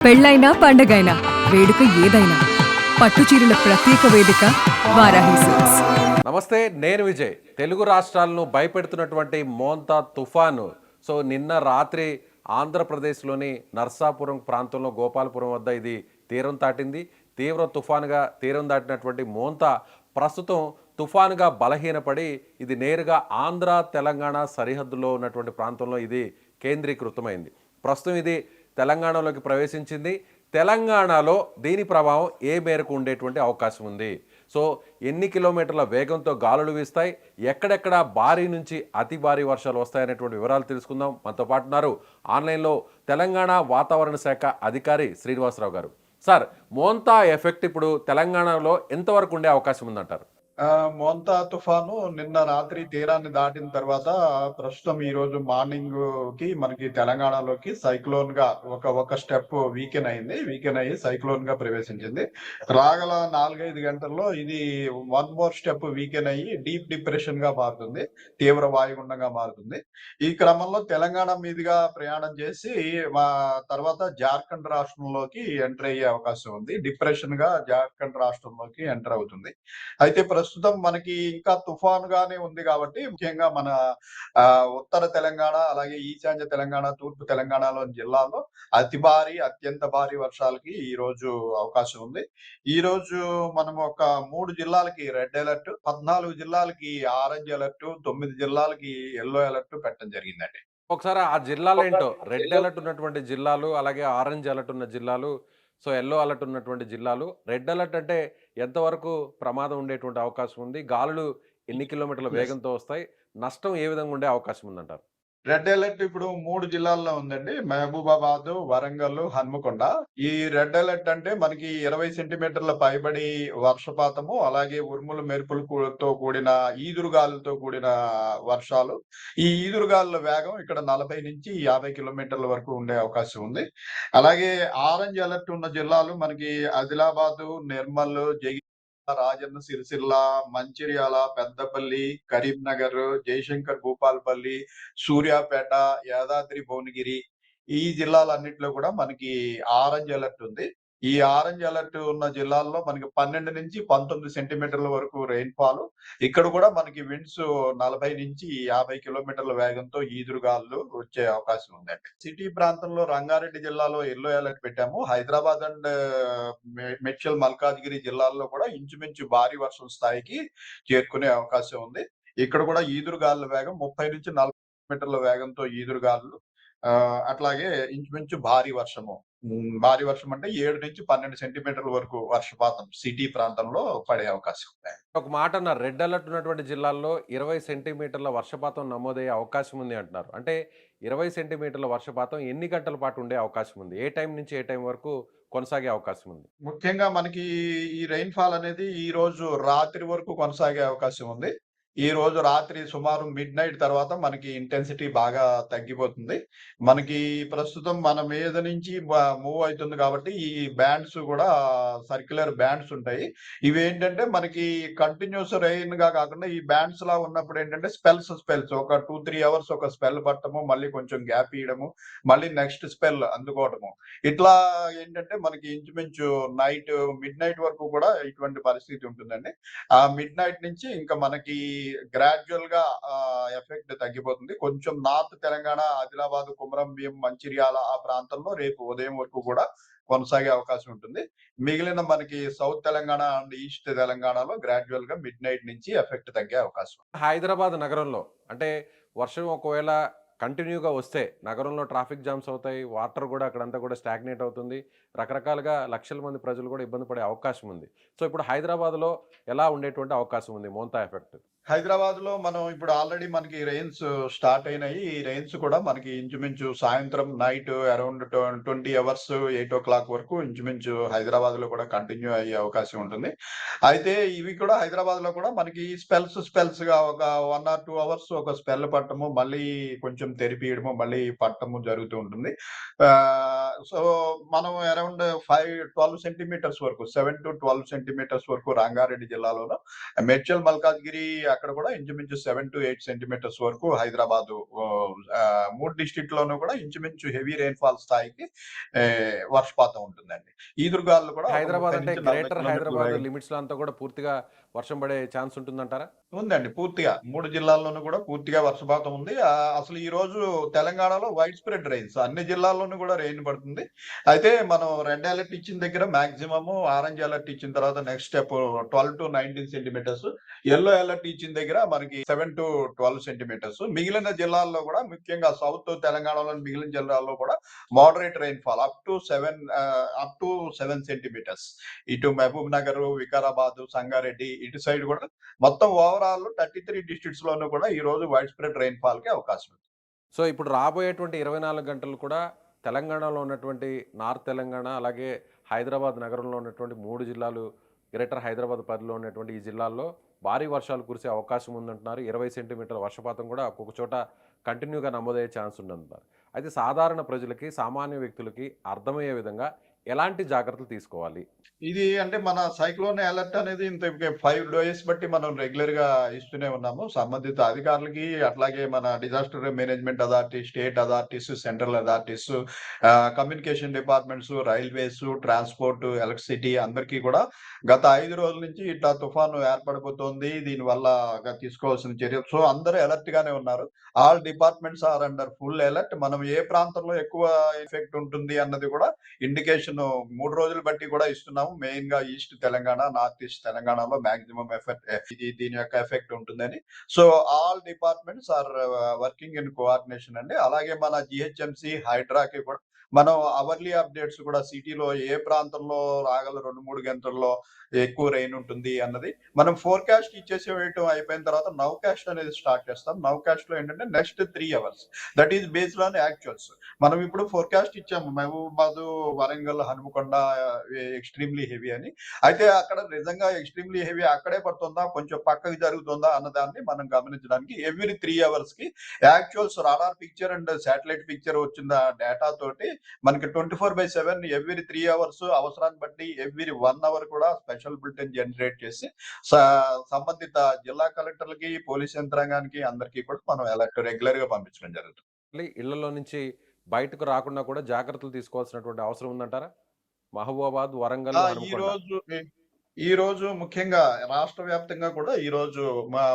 పెళ్ళైనా పండగైనా వేడుక ఏదైనా పట్టు చీరల ప్రత్యేక వేదిక వారాహి సిల్క్స్. నమస్తే, నేను విజయ్. తెలుగు రాష్ట్రాలను భయపెడుతున్నటువంటి మోంతా తుఫాను నిన్న రాత్రి ఆంధ్రప్రదేశ్లోని నర్సాపురం ప్రాంతంలో గోపాలపురం వద్ద ఇది తీరం దాటింది. తీవ్ర తుఫానుగా తీరం దాటినటువంటి మోంతా ప్రస్తుతం తుఫానుగా బలహీనపడి ఇది నేరుగా ఆంధ్ర తెలంగాణ సరిహద్దులో ఉన్నటువంటి ప్రాంతంలో ఇది కేంద్రీకృతమైంది. ప్రస్తుతం ఇది తెలంగాణలోకి ప్రవేశించింది. తెలంగాణలో దీని ప్రభావం ఏ మేరకు ఉండేటువంటి అవకాశం ఉంది? ఎన్ని కిలోమీటర్ల వేగంతో గాలులు వీస్తాయి, ఎక్కడెక్కడ భారీ నుంచి అతి భారీ వర్షాలు వస్తాయనేటువంటి వివరాలు తెలుసుకుందాం. మనతో పాటు ఉన్నారు ఆన్లైన్లో తెలంగాణ వాతావరణ శాఖ అధికారి శ్రీనివాసరావు గారు. సార్, మోంతా ఎఫెక్ట్ ఇప్పుడు తెలంగాణలో ఎంతవరకు ఉండే అవకాశం ఉందంటారు? మోంతా తుఫాను నిన్న రాత్రి తీరాన్ని దాటిన తర్వాత ప్రస్తుతం ఈ రోజు మార్నింగ్ కి మనకి తెలంగాణలోకి సైక్లోన్ గా ఒక స్టెప్ వీకెన్ అయ్యి సైక్లోన్ గా ప్రవేశించింది. రాగల 4-5 గంటల్లో ఇది వన్ మోర్ స్టెప్ వీకెన్ అయ్యి డీప్ డిప్రెషన్ గా మారుతుంది, తీవ్ర వాయుగుండంగా మారుతుంది. ఈ క్రమంలో తెలంగాణ మీదుగా ప్రయాణం చేసి మా తర్వాత జార్ఖండ్ రాష్ట్రంలోకి ఎంటర్ అయ్యే అవకాశం ఉంది. డిప్రెషన్ గా జార్ఖండ్ రాష్ట్రంలోకి ఎంటర్ అవుతుంది. అయితే ప్రస్తుతం మనకి ఇంకా తుఫానుగానే ఉంది కాబట్టి ముఖ్యంగా మన ఉత్తర తెలంగాణ, అలాగే ఈశాన్య తెలంగాణ, తూర్పు తెలంగాణలోని జిల్లాల్లో అత్యంత భారీ వర్షాలకి ఈ రోజు అవకాశం ఉంది. ఈ రోజు మనం ఒక 3 జిల్లాలకి రెడ్ అలర్ట్, 14 జిల్లాలకి ఆరెంజ్ అలర్ట్, 9 జిల్లాలకి ఎల్లో అలర్ట్ పెట్టడం జరిగిందండి. ఒకసారి ఆ జిల్లాలు ఏంటో, రెడ్ అలర్ట్ ఉన్నటువంటి జిల్లాలు, అలాగే ఆరెంజ్ అలర్ట్ ఉన్న జిల్లాలు, ఎల్లో అలర్ట్ ఉన్నటువంటి జిల్లాలు. రెడ్ అలర్ట్ అంటే ఎంతవరకు ప్రమాదం ఉండేటువంటి అవకాశం ఉంది? గాలులు ఎన్ని కిలోమీటర్ల Yes. వేగంతో వస్తాయి? నష్టం ఏ విధంగా ఉండే అవకాశం ఉందంటారు? రెడ్ అలర్ట్ ఇప్పుడు 3 జిల్లాల్లో ఉందండి. మహబూబాబాద్, వరంగల్, హన్మకొండ. ఈ రెడ్ అలర్ట్ అంటే మనకి 20 సెంటీమీటర్ల పైబడి వర్షపాతము, అలాగే ఉరుములు మెరుపులతో కూడిన ఈదురుగాలులతో కూడిన వర్షాలు. ఈ ఈదురుగాలుల వేగం ఇక్కడ 40-50 కిలోమీటర్ల వరకు ఉండే అవకాశం ఉంది. అలాగే ఆరెంజ్ అలర్ట్ ఉన్న జిల్లాలు మనకి ఆదిలాబాదు, నిర్మల్, రాజన్న సిరిసిల్ల, మంచిర్యాల, పెద్దపల్లి, కరీంనగర్, జయశంకర్ భూపాలపల్లి, సూర్యాపేట, యాదాద్రి భువనగిరి, ఈ జిల్లాలన్నిటిలో కూడా మనకి ఆరెంజ్ అలర్ట్ ఉంది. ఈ ఆరెంజ్ అలర్ట్ ఉన్న జిల్లాల్లో మనకి 12-19 సెంటీమీటర్ల వరకు రెయిన్‌ఫాల్. ఇక్కడ కూడా మనకి విండ్స్ 40-50 కిలోమీటర్ల వేగంతో ఈదురుగాలులు వచ్చే అవకాశం ఉందండి. సిటీ ప్రాంతంలో రంగారెడ్డి జిల్లాలో యెల్లో అలర్ట్ పెట్టాము. హైదరాబాద్ అండ్ మేడ్చల్, మల్కాజ్గిరి జిల్లాల్లో కూడా ఇంచుమించు భారీ వర్షం స్థాయికి చేరుకునే అవకాశం ఉంది. ఇక్కడ కూడా ఈదురుగాలుల వేగం 30-40 మీటర్ల వేగంతో ఈదురుగాలులు. అట్లాగే ఇంచుమించు భారీ వర్షము. భారీ వర్షం అంటే 7-12 సెంటీమీటర్ల వరకు వర్షపాతం సిటీ ప్రాంతంలో పడే అవకాశం ఉంది. ఒక మాట అన్నారు, రెడ్ అలర్ట్ ఉన్నటువంటి జిల్లాల్లో 20 సెంటీమీటర్ల వర్షపాతం నమోదయ్యే అవకాశం ఉంది అంటున్నారు. అంటే 20 సెంటీమీటర్ల వర్షపాతం ఎన్ని గంటల పాటు ఉండే అవకాశం ఉంది? ఏ టైం నుంచి ఏ టైం వరకు కొనసాగే అవకాశం ఉంది? ముఖ్యంగా మనకి ఈ రెయిన్‌ఫాల్ అనేది ఈ రోజు రాత్రి వరకు కొనసాగే అవకాశం ఉంది. ఈ రోజు రాత్రి సుమారు మిడ్‌నైట్ తర్వాత మనకి ఇంటెన్సిటీ బాగా తగ్గిపోతుంది. మనకి ప్రస్తుతం మన మీద నుంచి మూవ్ అయితుంది కాబట్టి ఈ బ్యాండ్స్ కూడా సర్క్యులర్ బ్యాండ్స్ ఉంటాయి. ఇవేంటంటే మనకి కంటిన్యూస్ రెయిన్‌గా కాకుండా ఈ బ్యాండ్స్‌లా ఉన్నప్పుడు ఏంటంటే స్పెల్స్ ఒక 2-3 అవర్స్ ఒక స్పెల్ పడటము, మళ్ళీ కొంచెం గ్యాప్ ఇయ్యడము, మళ్ళీ నెక్స్ట్ స్పెల్ అందుకోవడము. ఇట్లా ఏంటంటే మనకి ఇంచుమించు మిడ్‌నైట్ వరకు కూడా ఇటువంటి పరిస్థితి ఉంటుందండి. ఆ మిడ్‌నైట్ నుంచి ఇంకా మనకి గ్రాడ్యువల్ గా ఎఫెక్ట్ తగ్గిపోతుంది. కొంచెం నార్త్ తెలంగాణ, ఆదిలాబాద్, కుమరంభీం, మంచిర్యాల ఆ ప్రాంతంలో రేపు ఉదయం వరకు కూడా కొనసాగే అవకాశం ఉంటుంది. మిగిలిన మనకి సౌత్ తెలంగాణ అండ్ ఈస్ట్ తెలంగాణలో గ్రాడ్యువల్ గా మిడ్‌నైట్ నుంచి ఎఫెక్ట్ తగ్గే అవకాశం. హైదరాబాద్ నగరంలో అంటే వర్షం ఒకవేళ కంటిన్యూగా వస్తే నగరంలో ట్రాఫిక్ జామ్స్ అవుతాయి, వాటర్ కూడా అక్కడంతా కూడా స్టాగ్నేట్ అవుతుంది, రకరకాలుగా లక్షల మంది ప్రజలు కూడా ఇబ్బంది పడే అవకాశం ఉంది. ఇప్పుడు హైదరాబాద్లో ఎలా ఉండేటువంటి అవకాశం ఉంది మోంతా ఎఫెక్ట్? హైదరాబాద్‌లో మనం ఇప్పుడు ఆల్రెడీ మనకి రెయిన్స్ స్టార్ట్ అయినాయి. ఈ రెయిన్స్ కూడా మనకి ఇంచుమించు సాయంత్రం నైట్ అరౌండ్ 20 అవర్స్ 8:00 వరకు ఇంచుమించు హైదరాబాద్‌లో కూడా కంటిన్యూ అయ్యే అవకాశం ఉంటుంది. అయితే ఇవి కూడా హైదరాబాద్‌లో కూడా మనకి స్పెల్స్‌గా ఒక 1 ఆర్ 2 అవర్స్ ఒక స్పెల్ పడటము, మళ్ళీ కొంచెం తెరిపియడము, మళ్ళీ పడటము జరుగుతూ ఉంటుంది. సో మనం అరౌండ్ 12 సెంటీమీటర్స్ వరకు 7-12 సెంటీమీటర్స్ వరకు రంగారెడ్డి జిల్లాలోను, మేడ్చల్ మల్కాజ్గిరి అక్కడ కూడా ఇంచుమించు 7-8 సెంటీమీటర్స్ వరకు హైదరాబాద్ 3 డిస్ట్రిక్ట్ లోనూ కూడా ఇంచుమించు హెవీ రెయిన్‌ఫాల్ స్థాయికి వర్షపాతం ఉంటుందండి. ఈదురుగాలులు కూడా ఒక హైదరాబాద్ 30 అంటే నుంచి 40 గ్రేటర్ కిలోమీటర్ల హైదరాబాద్ వేగం లిమిట్స్‌లో అంతా కూడా పూర్తిగా వర్షం పడే ఛాన్స్ ఉంటుందంటారా? ఉందండి. పూర్తిగా 3 జిల్లాల్లోనూ కూడా పూర్తిగా వర్షపాతం ఉంది. అసలు ఈ రోజు తెలంగాణలో వైడ్ స్ప్రెడ్ రెయిన్స్ అన్ని జిల్లాల్లోనూ కూడా రెయిన్ పడుతుంది. అయితే మనం రెడ్ అలర్ట్ ఇచ్చిన దగ్గర మాక్సిమమ్, ఆరెంజ్ అలర్ట్ ఇచ్చిన తర్వాత next step 12-19 centimetres, yellow alert ఇచ్చిన దగ్గర మనకి 7-12 సెంటీమీటర్స్. మిగిలిన జిల్లాల్లో కూడా ముఖ్యంగా సౌత్ తెలంగాణలోని మిగిలిన జిల్లాల్లో కూడా moderate rainfall up to 7 centimetres. ఇటు మహబూబ్ నగర్, వికారాబాద్, సంగారెడ్డి ఇటు సైడ్ కూడా మొత్తం ఓవరాల్ 33 డిస్ట్రిక్ట్స్ లోనూ కూడా ఈ రోజు వైడ్ స్ప్రెడ్ రెయిన్‌ఫాల్ కి అవకాశం ఉంది. సో ఇప్పుడు రాబోయేటువంటి 24 గంటలు కూడా తెలంగాణలో ఉన్నటువంటి నార్త్ తెలంగాణ, అలాగే హైదరాబాద్ నగరంలో ఉన్నటువంటి 3 జిల్లాలు, గ్రేటర్ హైదరాబాద్ పరిధిలో ఉన్నటువంటి ఈ జిల్లాల్లో భారీ వర్షాలు కురిసే అవకాశం ఉందంటున్నారు. 20 సెంటీమీటర్ల వర్షపాతం కూడా ఒక్కొక్క చోట కంటిన్యూగా నమోదయ్యే ఛాన్స్ ఉందంటున్నారు. అయితే సాధారణ ప్రజలకి, సామాన్య వ్యక్తులకి అర్థమయ్యే విధంగా ఎలాంటి జాగ్రత్తలు తీసుకోవాలి? ఇది అంటే మన సైక్లోన్ అలర్ట్ అనేది ఇంత 5 డేస్ బట్టి మనం రెగ్యులర్ గా ఇస్తూనే ఉన్నాము. సంబంధిత అధికారులకి, అట్లాగే మన disaster management authority, state authorities, central authorities, communication departments, railways, transport, electricity అందరికీ కూడా గత 5 రోజుల నుంచి ఇట్లా తుఫాను ఏర్పడబోతోంది. దీనివల్ల తీసుకోవాల్సిన చర్యలు, సో అందరూ అలర్ట్ గానే ఉన్నారు. All departments are under full alert. మనం ఏ ప్రాంతంలో ఎక్కువ ఎఫెక్ట్ ఉంటుంది అన్నది కూడా ఇండికేషన్ 3 రోజులు బట్టి కూడా ఇస్తున్నాము. మెయిన్ గా ఈస్ట్ తెలంగాణ, నార్త్ ఈస్ట్ తెలంగాణలో మాక్సిమం దీని యొక్క ఎఫెక్ట్ ఉంటుందని. So all departments are working in coordination అండి. అలాగే మన జిహెచ్ఎంసి, హైడ్రాకి కూడా మనం అవర్లీ అప్డేట్స్ కూడా సిటీలో ఏ ప్రాంతంలో రాగల 2-3 గంటల్లో ఎక్కువ రెయిన్ ఉంటుంది అన్నది మనం ఫోర్కాస్ట్ ఇచ్చేసేయటం అయిపోయిన తర్వాత నౌకాస్ట్ అనేది స్టార్ట్ చేస్తాం. నౌకాస్ట్ లో ఏంటంటే next 3 hours that is based on actuals. మనం ఇప్పుడు ఫోర్కాస్ట్ ఇచ్చాము మహబూబాబాద్, వరంగల్, హనుమకొండ ఎక్స్ట్రీమ్లీ హెవీ అని. అయితే అక్కడ నిజంగా ఎక్స్ట్రీమ్లీ హెవీ అక్కడే పడుతుందా, కొంచెం పక్కకి జరుగుతుందా అన్నదాన్ని మనం గమనించడానికి ఎవ్రీ 3 అవర్స్ కి actuals radar picture and satellite picture వచ్చిన డేటా తోటి మనకి 24/7 ఎవ్రీ 3 అవర్స్ అవసరాన్ని బట్టి ఎవ్రీ 1 అవర్ కూడా స్పెషల్ బులెటిన్ జనరేట్ చేసి సంబంధిత జిల్లా కలెక్టర్లకి, పోలీస్ యంత్రాంగానికి అందరికీ కూడా మనం అలర్ట్ రెగ్యులర్ గా పంపించడం జరుగుతుంది. ఇళ్లలో నుంచి బయటకు రాకుండా కూడా జాగ్రత్తలు తీసుకోవాల్సినటువంటి అవసరం ఉందంటారా? మహబూబాబాద్, వరంగల్, ఈ హనుమకొండ. రోజు ముఖ్యంగా రాష్ట్ర వ్యాప్తంగా కూడా ఈ రోజు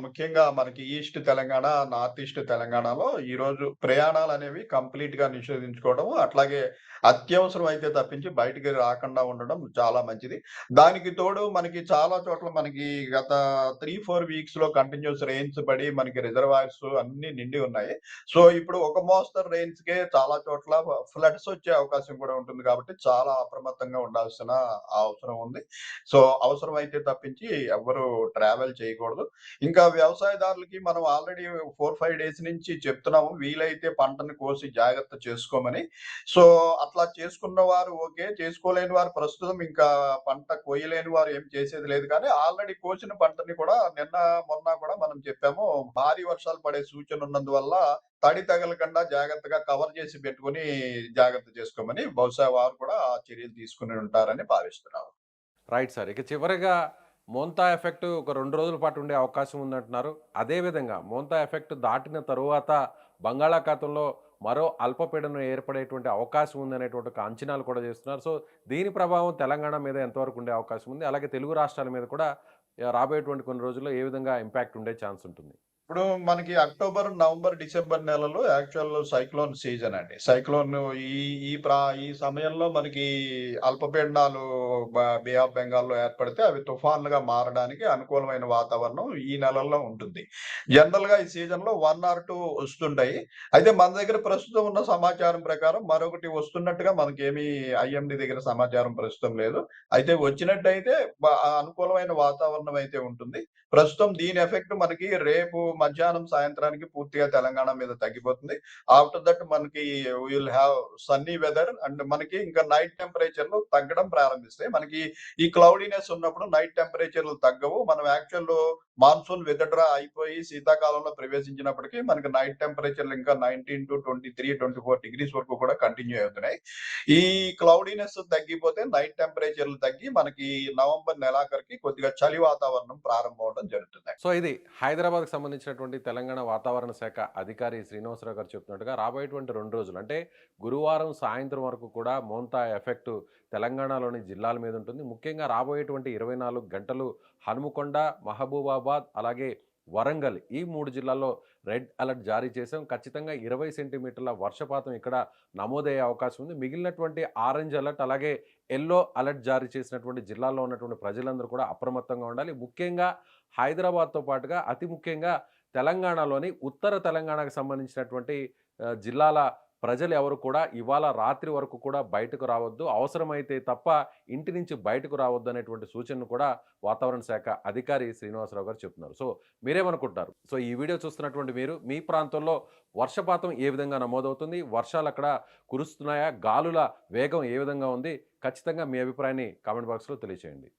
ముఖ్యంగా మనకి ఈస్ట్ తెలంగాణ, నార్త్ ఈస్ట్ తెలంగాణలో ఈ రోజు ప్రయాణాలు అనేవి కంప్లీట్ గా నిషేధించుకోవడం, అట్లాగే అత్యవసరం అయితే తప్పించి బయటికి రాకుండా ఉండడం చాలా మంచిది. దానికి తోడు మనకి చాలా చోట్ల మనకి గత 3-4 వీక్స్ లో కంటిన్యూస్ రెయిన్స్ పడి మనకి రిజర్వాయర్స్ అన్ని నిండి ఉన్నాయి. సో ఇప్పుడు ఒక మోస్తరు రెయిన్స్ కే చాలా చోట్ల ఫ్లడ్స్ వచ్చే అవకాశం కూడా ఉంటుంది కాబట్టి చాలా అప్రమత్తంగా ఉండాల్సిన అవసరం ఉంది. సో అవసరమైతే తప్పించి ఎవ్వరు ట్రావెల్ చేయకూడదు. ఇంకా వ్యవసాయదారులకి మనం ఆల్రెడీ 4-5 డేస్ నుంచి చెప్తున్నాము. వీలైతే పంటను కోసి జాగ్రత్త చేసుకోమని. సో అట్లా చేసుకున్న వారు ఓకే. చేసుకోలేని వారు ప్రస్తుతం ఇంకా పంట కోయలేని వారు ఏం చేసేది లేదు. కానీ ఆల్రెడీ కోసిన పంటని కూడా నిన్న, మొన్న కూడా మనం చెప్పాము. భారీ వర్షాలు పడే సూచన ఉన్నందువల్ల తడి తగలకుండా జాగ్రత్తగా కవర్ చేసి పెట్టుకొని జాగ్రత్త చేసుకోమని బహుశా వారు కూడా ఆ చర్యలు తీసుకుని ఉంటారని భావిస్తున్నాము. Right sir. ఇక చివరిగా మోంతా ఎఫెక్ట్ ఒక 2 రోజుల పాటు ఉండే అవకాశం ఉందంటున్నారు. అదేవిధంగా మోంతా ఎఫెక్ట్ దాటిన తరువాత బంగాళాఖాతంలో మరో అల్పపీడనం ఏర్పడేటువంటి అవకాశం ఉందనేటువంటి ఒక అంచనాలు కూడా చేస్తున్నారు. సో దీని ప్రభావం తెలంగాణ మీద ఎంతవరకు ఉండే అవకాశం ఉంది? అలాగే తెలుగు రాష్ట్రాల మీద కూడా రాబోయేటువంటి కొన్ని రోజుల్లో ఏ విధంగా ఇంపాక్ట్ ఉండే ఛాన్స్ ఉంటుంది? ఇప్పుడు మనకి అక్టోబర్, నవంబర్, డిసెంబర్ నెలలో యాక్చువల్ సైక్లోన్ సీజన్ అండి. సైక్లోన్ ఈ ఈ ఈ సమయంలో మనకి అల్పపీడనాలు బే ఆఫ్ బెంగాల్లో ఏర్పడితే అవి తుఫాన్లుగా మారడానికి అనుకూలమైన వాతావరణం ఈ నెలల్లో ఉంటుంది. జనరల్ గా ఈ సీజన్ లో 1 or 2 వస్తుంటాయి. అయితే మన దగ్గర ప్రస్తుతం ఉన్న సమాచారం ప్రకారం మరొకటి వస్తున్నట్టుగా మనకేమి ఐఎండి దగ్గర సమాచారం ప్రస్తుతం లేదు. అయితే వచ్చినట్టయితే అనుకూలమైన వాతావరణం అయితే ఉంటుంది. ప్రస్తుతం దీని ఎఫెక్ట్ మనకి రేపు మధ్యాహ్నం సాయంత్రానికి పూర్తిగా తెలంగాణ మీద తగ్గిపోతుంది. ఆఫ్టర్ దట్ మనకి will have sunny weather and మనకి ఇంకా నైట్ టెంపరేచర్లు తగ్గడం ప్రారంభిస్తాయి. మనకి ఈ క్లౌడీనెస్ ఉన్నప్పుడు నైట్ టెంపరేచర్లు తగ్గవు. మనం యాక్చువల్ మాన్సూన్ విత్‌డ్రా అయిపోయి శీతాకాలంలో ప్రవేశించినప్పటికీ మనకి నైట్ టెంపరేచర్లు ఇంకా 19-23, 24 డిగ్రీస్ వరకు కూడా కంటిన్యూ అవుతున్నాయి. ఈ క్లౌడీనెస్ తగ్గిపోతే నైట్ టెంపరేచర్లు తగ్గి మనకి నవంబర్ నెలాఖరికి కొద్దిగా చలి వాతావరణం ప్రారంభం అవ్వడం జరుగుతుంది. సో ఇది హైదరాబాద్కి సంబంధించినటువంటి తెలంగాణ వాతావరణ శాఖ అధికారి శ్రీనివాసరావు గారు చెప్తున్నట్టుగా రాబోయేటువంటి 2 రోజులు అంటే గురువారం సాయంత్రం వరకు కూడా మోంతా ఎఫెక్ట్ తెలంగాణలోని జిల్లాల మీద ఉంటుంది. ముఖ్యంగా రాబోయేటువంటి 24 గంటలు హనుమకొండ, మహబూబాబాద్ అలాగే వరంగల్ ఈ 3 జిల్లాల్లో రెడ్ అలర్ట్ జారీ చేశాం. ఖచ్చితంగా 20 సెంటీమీటర్ల వర్షపాతం ఇక్కడ నమోదయ్యే అవకాశం ఉంది. మిగిలినటువంటి ఆరెంజ్ అలర్ట్ అలాగే ఎల్లో అలర్ట్ జారీ చేసినటువంటి జిల్లాల్లో ఉన్నటువంటి ప్రజలందరూ కూడా అప్రమత్తంగా ఉండాలి. ముఖ్యంగా హైదరాబాద్తో పాటుగా అతి ముఖ్యంగా తెలంగాణలోని ఉత్తర తెలంగాణకు సంబంధించినటువంటి జిల్లాల ప్రజలు ఎవరు కూడా ఇవాళ రాత్రి వరకు కూడా బయటకు రావద్దు, అవసరమైతే తప్ప ఇంటి నుంచి బయటకు రావద్దు అనేటువంటి సూచనను కూడా వాతావరణ శాఖ అధికారి శ్రీనివాసరావు గారు చెప్తున్నారు. సో మీరేమనుకుంటున్నారు? సో ఈ వీడియో చూస్తున్నటువంటి మీరు మీ ప్రాంతంలో వర్షపాతం ఏ విధంగా నమోదవుతుంది, వర్షాలు అక్కడ కురుస్తున్నాయా, గాలుల వేగం ఏ విధంగా ఉంది, ఖచ్చితంగా మీ అభిప్రాయాన్ని కామెంట్ బాక్స్లో తెలియచేయండి.